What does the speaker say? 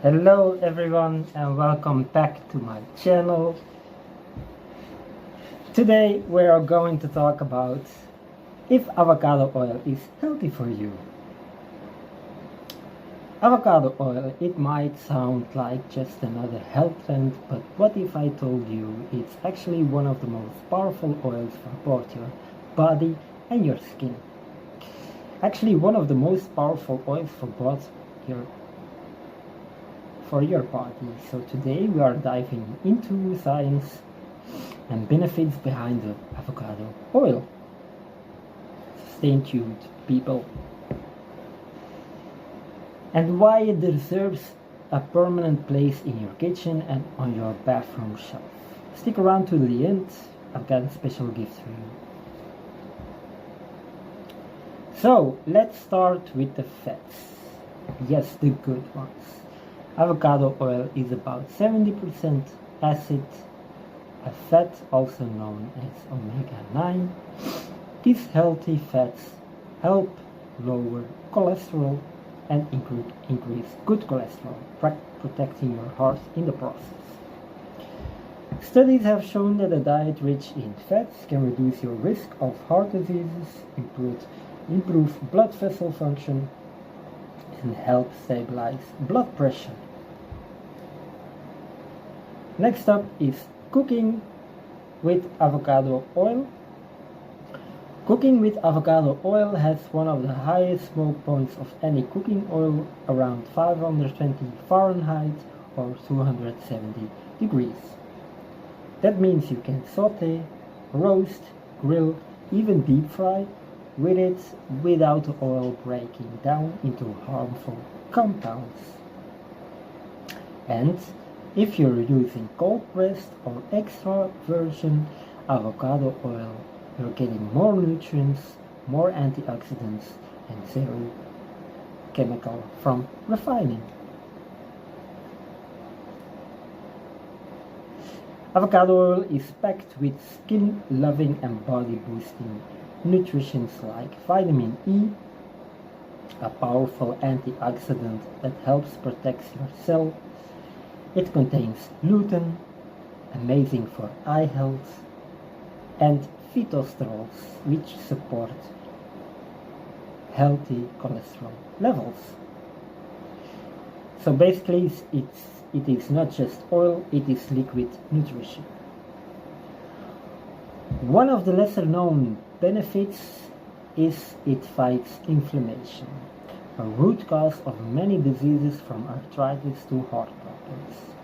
Hello everyone and welcome back to my channel. Today we are going to talk about if avocado oil is healthy for you. Avocado oil, it might sound like just another health trend, but what if I told you it's actually one of the most powerful oils for both your body and your skin. Actually one of the most powerful oils for both your body. So today we are diving into science and benefits behind the avocado oil. Stay tuned, people. And why it deserves a permanent place in your kitchen and on your bathroom shelf. Stick around to the end, I've got a special gift for you. So let's start with the fats. Yes, the good ones. Avocado oil is about 70% acid, a fat also known as omega-9. These healthy fats help lower cholesterol and increase good cholesterol, protecting your heart in the process. Studies have shown that a diet rich in fats can reduce your risk of heart diseases, improve blood vessel function, and help stabilize blood pressure. Next up is cooking with avocado oil. Cooking with avocado oil has one of the highest smoke points of any cooking oil, around 520 Fahrenheit or 270 degrees. That means you can saute, roast, grill, even deep fry with it without the oil breaking down into harmful compounds. And if you're using cold pressed or extra virgin avocado oil, you're getting more nutrients, more antioxidants, and zero chemical from refining. Avocado oil is packed with skin-loving and body-boosting nutrients like vitamin E, a powerful antioxidant that helps protect your cell. It contains Lutein, amazing for eye health, and phytosterols, which support healthy cholesterol levels. So basically it is not just oil, it is liquid nutrition. One of the lesser known benefits is it fights inflammation, a root cause of many diseases from arthritis to heart problems.